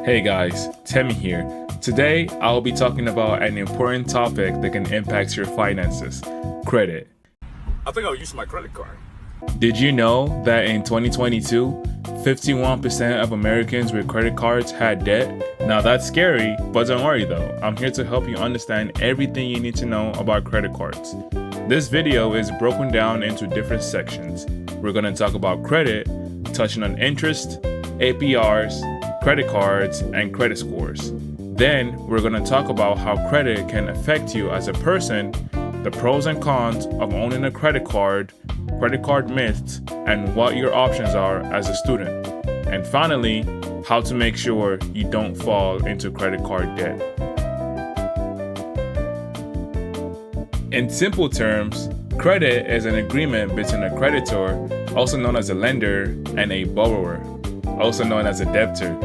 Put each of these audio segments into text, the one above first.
Hey guys, Tim here. Today, I'll be talking about an important topic that can impact your finances: credit. I think I'll use my credit card. Did you know that in 2022, 51% of Americans with credit cards had debt? Now that's scary, but don't worry though. I'm here to help you understand everything you need to know about credit cards. This video is broken down into different sections. We're going to talk about credit, touching on interest, APRs, credit cards, and credit scores. Then we're going to talk about how credit can affect you as a person, the pros and cons of owning a credit card myths, and what your options are as a student. And finally, how to make sure you don't fall into credit card debt. In simple terms, credit is an agreement between a creditor, also known as a lender, and a borrower, also known as a debtor.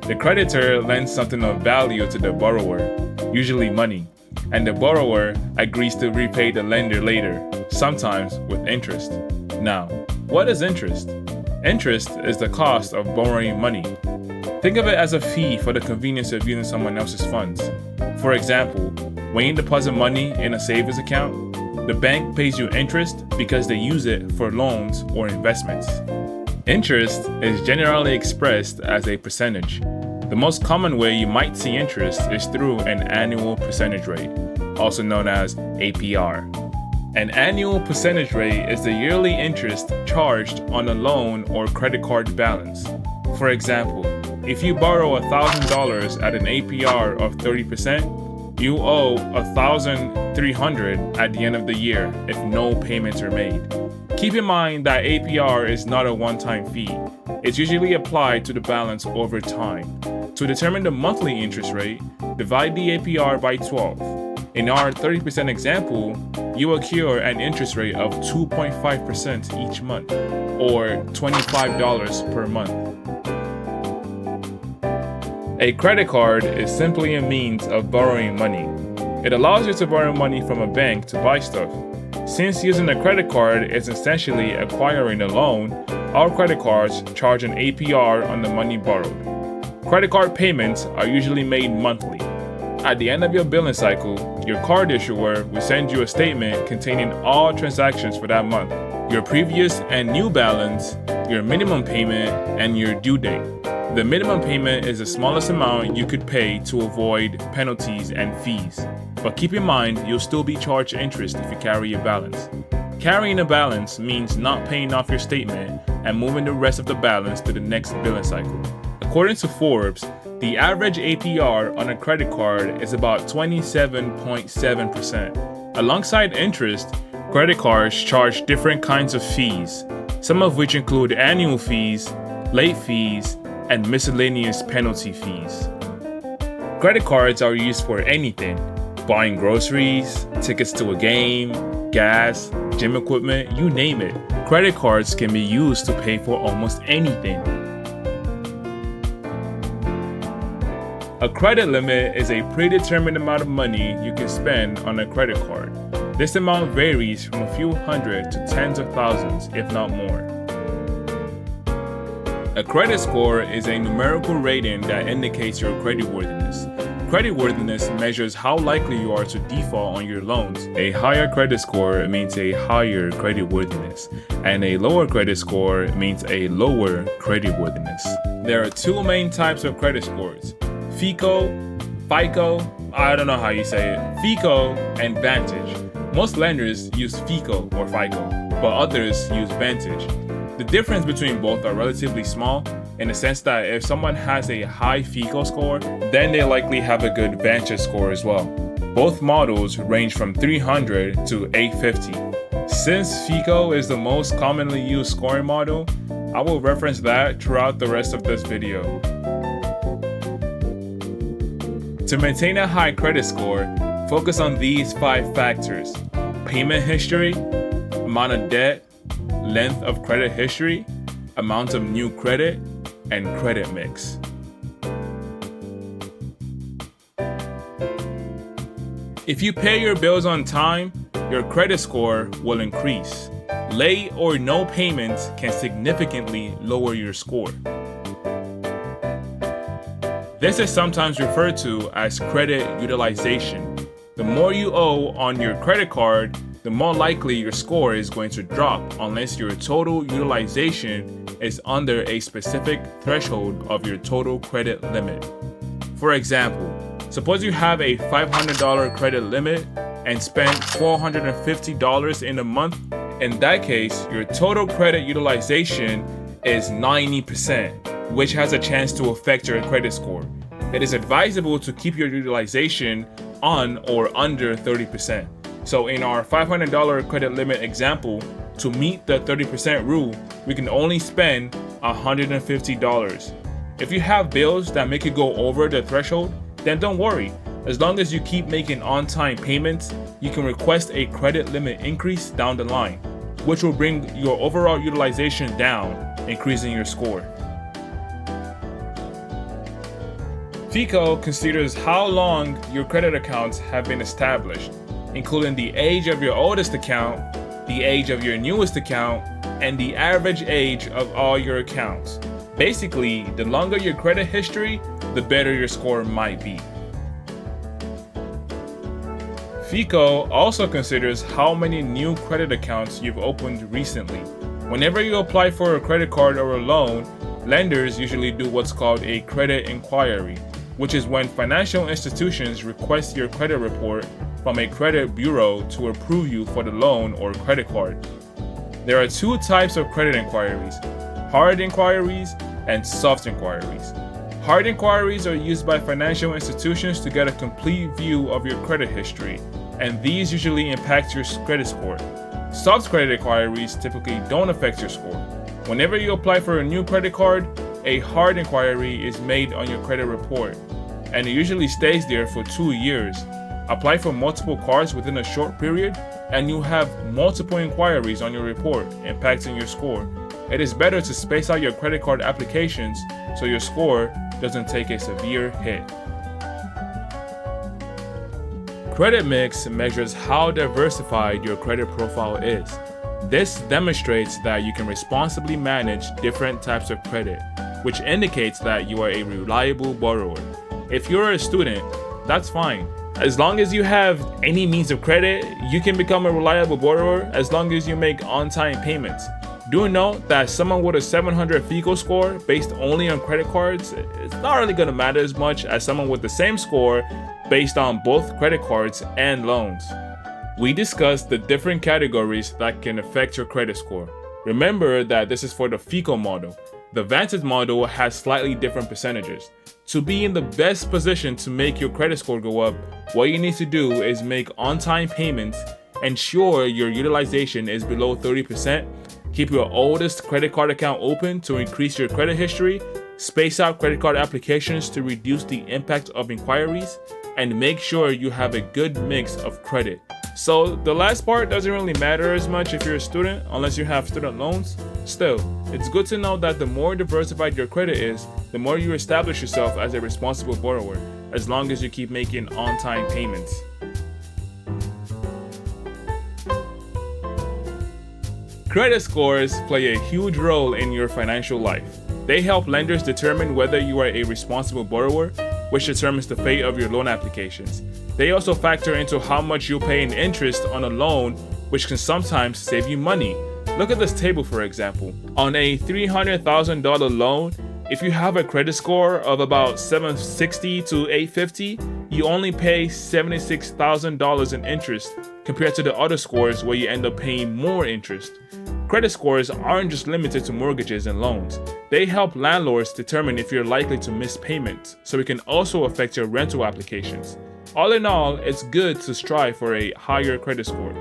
The creditor lends something of value to the borrower, usually money, and the borrower agrees to repay the lender later, sometimes with interest. Now, what is interest? Interest is the cost of borrowing money. Think of it as a fee for the convenience of using someone else's funds. For example, when you deposit money in a savings account, the bank pays you interest because they use it for loans or investments. Interest is generally expressed as a percentage. The most common way you might see interest is through an annual percentage rate, also known as APR. An annual percentage rate is the yearly interest charged on a loan or credit card balance. For example, if you borrow $1,000 at an APR of 30%, you owe $1,300 at the end of the year if no payments are made. Keep in mind that APR is not a one-time fee. It's usually applied to the balance over time. To determine the monthly interest rate, divide the APR by 12. In our 30% example, you accrue an interest rate of 2.5% each month, or $25 per month. A credit card is simply a means of borrowing money. It allows you to borrow money from a bank to buy stuff. Since using a credit card is essentially acquiring a loan, our credit cards charge an APR on the money borrowed. Credit card payments are usually made monthly. At the end of your billing cycle, your card issuer will send you a statement containing all transactions for that month, your previous and new balance, your minimum payment, and your due date. The minimum payment is the smallest amount you could pay to avoid penalties and fees. But keep in mind, you'll still be charged interest if you carry a balance. Carrying a balance means not paying off your statement and moving the rest of the balance to the next billing cycle. According to Forbes, the average APR on a credit card is about 27.7%. Alongside interest, credit cards charge different kinds of fees, some of which include annual fees, late fees, and miscellaneous penalty fees. Credit cards are used for anything: buying groceries, tickets to a game, gas, gym equipment, you name it. Credit cards can be used to pay for almost anything. A credit limit is a predetermined amount of money you can spend on a credit card. This amount varies from a few hundred to tens of thousands, if not more. A credit score is a numerical rating that indicates your creditworthiness. Creditworthiness measures how likely you are to default on your loans. A higher credit score means a higher creditworthiness, and a lower credit score means a lower creditworthiness. There are two main types of credit scores: FICO, I don't know how you say it, FICO and Vantage. Most lenders use FICO or FICO, but others use Vantage. The difference between both are relatively small, in the sense that if someone has a high FICO score, then they likely have a good Vantage score as well. Both models range from 300 to 850. Since FICO is the most commonly used scoring model, I will reference that throughout the rest of this video. To maintain a high credit score, focus on these 5 factors: payment history, amount of debt, length of credit history, amount of new credit, and credit mix. If you pay your bills on time, your credit score will increase. Late or no payments can significantly lower your score. This is sometimes referred to as credit utilization. The more you owe on your credit card, the more likely your score is going to drop unless your total utilization is under a specific threshold of your total credit limit. For example, suppose you have a $500 credit limit and spend $450 in a month. In that case, your total credit utilization is 90%, which has a chance to affect your credit score. It is advisable to keep your utilization on or under 30%. So in our $500 credit limit example, to meet the 30% rule, we can only spend $150. If you have bills that make you go over the threshold, then don't worry. As long as you keep making on-time payments, you can request a credit limit increase down the line, which will bring your overall utilization down, increasing your score. FICO considers how long your credit accounts have been established, including the age of your oldest account, the age of your newest account, and the average age of all your accounts. Basically, the longer your credit history, the better your score might be. FICO also considers how many new credit accounts you've opened recently. Whenever you apply for a credit card or a loan, lenders usually do what's called a credit inquiry, which is when financial institutions request your credit report from a credit bureau to approve you for the loan or credit card. There are two types of credit inquiries: hard inquiries and soft inquiries. Hard inquiries are used by financial institutions to get a complete view of your credit history, and these usually impact your credit score. Soft credit inquiries typically don't affect your score. Whenever you apply for a new credit card, a hard inquiry is made on your credit report, and it usually stays there for 2 years. Apply for multiple cards within a short period, and you have multiple inquiries on your report impacting your score. It is better to space out your credit card applications so your score doesn't take a severe hit. Credit mix measures how diversified your credit profile is. This demonstrates that you can responsibly manage different types of credit, which indicates that you are a reliable borrower. If you're a student, that's fine. As long as you have any means of credit, you can become a reliable borrower as long as you make on-time payments. Do note that someone with a 700 FICO score based only on credit cards, it's not really going to matter as much as someone with the same score based on both credit cards and loans. We discussed the different categories that can affect your credit score. Remember that this is for the FICO model. The Vantage model has slightly different percentages. To be in the best position to make your credit score go up, what you need to do is make on-time payments, ensure your utilization is below 30%, keep your oldest credit card account open to increase your credit history, space out credit card applications to reduce the impact of inquiries, and make sure you have a good mix of credit. So the last part doesn't really matter as much if you're a student, unless you have student loans. Still, it's good to know that the more diversified your credit is, the more you establish yourself as a responsible borrower, as long as you keep making on-time payments. Credit scores play a huge role in your financial life. They help lenders determine whether you are a responsible borrower, which determines the fate of your loan applications. They also factor into how much you'll pay in interest on a loan, which can sometimes save you money. Look at this table, for example. On a $300,000 loan, if you have a credit score of about 760 to 850, you only pay $76,000 in interest compared to the other scores where you end up paying more interest. Credit scores aren't just limited to mortgages and loans. They help landlords determine if you're likely to miss payments, so it can also affect your rental applications. All in all, it's good to strive for a higher credit score.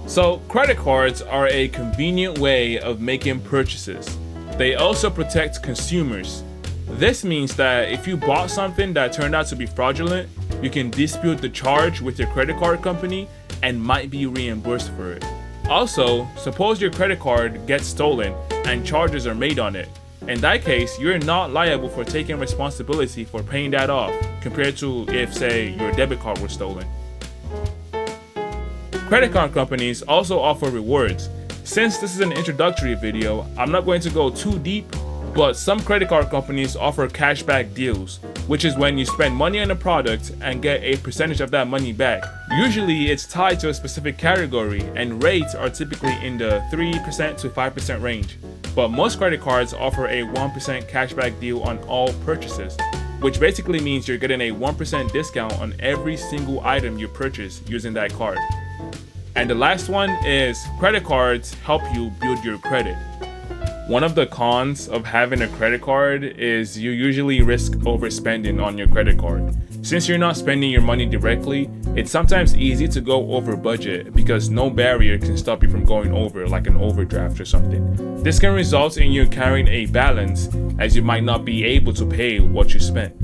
So, credit cards are a convenient way of making purchases. They also protect consumers. This means that if you bought something that turned out to be fraudulent, you can dispute the charge with your credit card company and might be reimbursed for it. Also, suppose your credit card gets stolen and charges are made on it. In that case, you're not liable for taking responsibility for paying that off, compared to if, say, your debit card was stolen. Credit card companies also offer rewards. Since this is an introductory video, I'm not going to go too deep, but some credit card companies offer cashback deals, which is when you spend money on a product and get a percentage of that money back. Usually it's tied to a specific category and rates are typically in the 3% to 5% range. But most credit cards offer a 1% cashback deal on all purchases, which basically means you're getting a 1% discount on every single item you purchase using that card. And the last one is credit cards help you build your credit. One of the cons of having a credit card is you usually risk overspending on your credit card. Since you're not spending your money directly, it's sometimes easy to go over budget because no barrier can stop you from going over, like an overdraft or something. This can result in you carrying a balance as you might not be able to pay what you spent.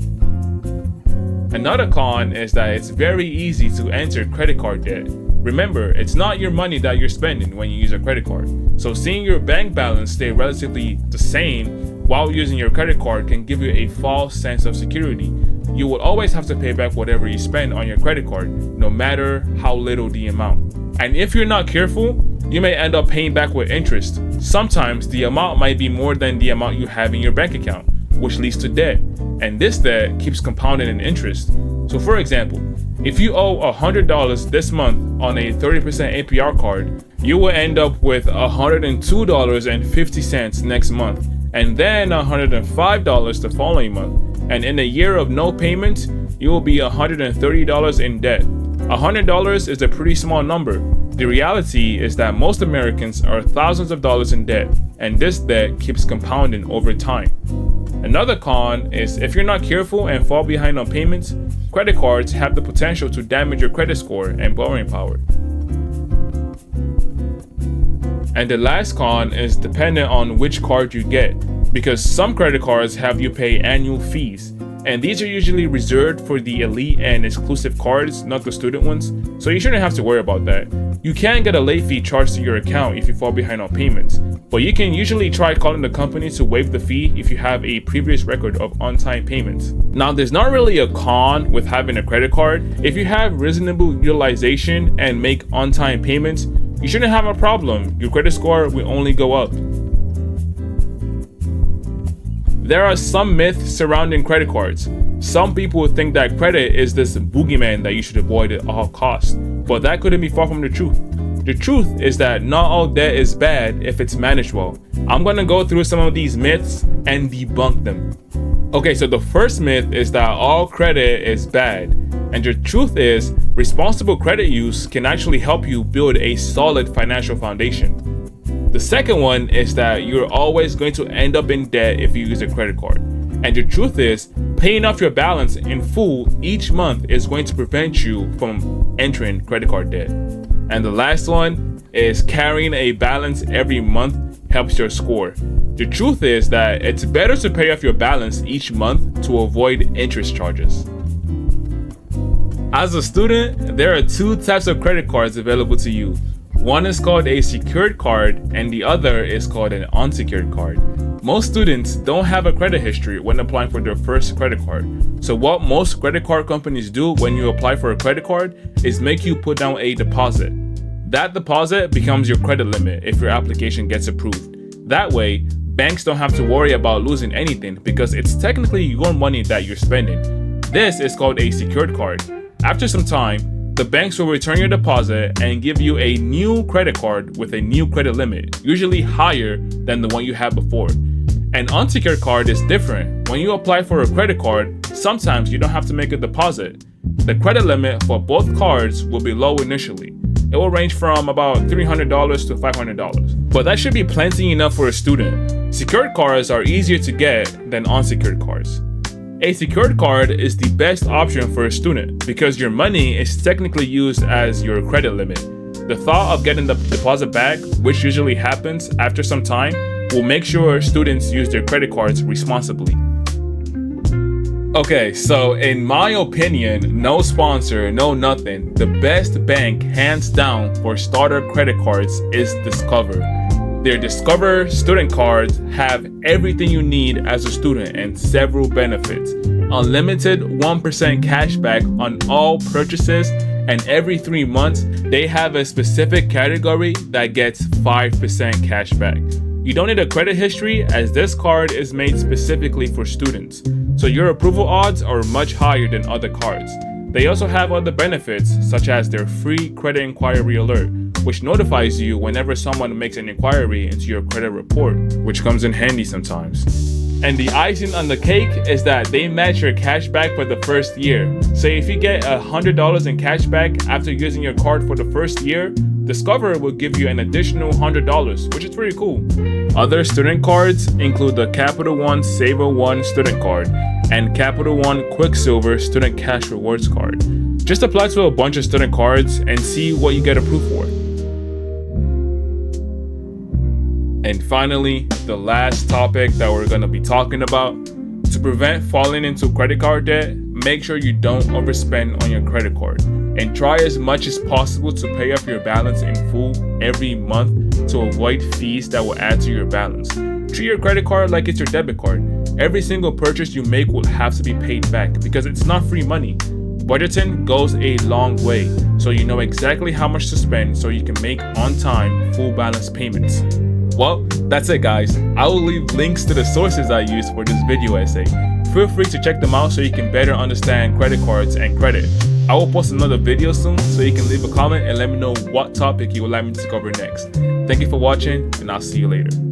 Another con is that it's very easy to enter credit card debt. Remember, it's not your money that you're spending when you use a credit card. So seeing your bank balance stay relatively the same while using your credit card can give you a false sense of security. You will always have to pay back whatever you spend on your credit card, no matter how little the amount. And if you're not careful, you may end up paying back with interest. Sometimes the amount might be more than the amount you have in your bank account, which leads to debt. And this debt keeps compounding in interest. So for example, if you owe $100 this month on a 30% APR card, you will end up with $102.50 next month, and then $105 the following month. And in a year of no payments, you will be $130 in debt. $100 is a pretty small number. The reality is that most Americans are thousands of dollars in debt, and this debt keeps compounding over time. Another con is if you're not careful and fall behind on payments, credit cards have the potential to damage your credit score and borrowing power. And the last con is dependent on which card you get, because some credit cards have you pay annual fees, and these are usually reserved for the elite and exclusive cards, not the student ones, so you shouldn't have to worry about that. You can get a late fee charged to your account if you fall behind on payments, but you can usually try calling the company to waive the fee if you have a previous record of on-time payments. Now, there's not really a con with having a credit card. If you have reasonable utilization and make on-time payments, you shouldn't have a problem. Your credit score will only go up. There are some myths surrounding credit cards. Some people think that credit is this boogeyman that you should avoid at all costs, but that couldn't be far from the truth. The truth is that not all debt is bad if it's managed well. I'm gonna go through some of these myths and debunk them. Okay, so the first myth is that all credit is bad, and the truth is responsible credit use can actually help you build a solid financial foundation. The second one is that you're always going to end up in debt if you use a credit card. And the truth is, paying off your balance in full each month is going to prevent you from entering credit card debt. And the last one is carrying a balance every month helps your score. The truth is that it's better to pay off your balance each month to avoid interest charges. As a student, there are two types of credit cards available to you. One is called a secured card and the other is called an unsecured card. Most students don't have a credit history when applying for their first credit card. So what most credit card companies do when you apply for a credit card is make you put down a deposit. That deposit becomes your credit limit if your application gets approved. That way, banks don't have to worry about losing anything because it's technically your money that you're spending. This is called a secured card. After some time, the banks will return your deposit and give you a new credit card with a new credit limit, usually higher than the one you had before. An unsecured card is different. When you apply for a credit card, sometimes you don't have to make a deposit. The credit limit for both cards will be low initially. It will range from about $300 to $500, but that should be plenty enough for a student. Secured cards are easier to get than unsecured cards. A secured card is the best option for a student because your money is technically used as your credit limit. The thought of getting the deposit back, which usually happens after some time, will make sure students use their credit cards responsibly. Okay, so in my opinion, no sponsor, no nothing, the best bank hands down for starter credit cards is Discover. Their Discover student cards have everything you need as a student and several benefits. Unlimited 1% cashback on all purchases And every 3 months, they have a specific category that gets 5% cash back. You don't need a credit history as this card is made specifically for students, so your approval odds are much higher than other cards. They also have other benefits, such as their free credit inquiry alert, which notifies you whenever someone makes an inquiry into your credit report, which comes in handy sometimes. And the icing on the cake is that they match your cash back for the first year. So if you get $100 in cash back after using your card for the first year, Discover will give you an additional $100, which is pretty cool. Other student cards include the Capital One Saver One student card and Capital One Quicksilver student cash rewards card. Just apply to a bunch of student cards and see what you get approved for. And finally, the last topic that we're going to be talking about. To prevent falling into credit card debt, make sure you don't overspend on your credit card and try as much as possible to pay off your balance in full every month to avoid fees that will add to your balance. Treat your credit card like it's your debit card. Every single purchase you make will have to be paid back because it's not free money. Budgeting goes a long way, so you know exactly how much to spend so you can make on-time, full balance payments. Well, that's it guys. I will leave links to the sources I used for this video essay. Feel free to check them out so you can better understand credit cards and credit. I will post another video soon, so you can leave a comment and let me know what topic you would like me to cover next. Thank you for watching, and I'll see you later.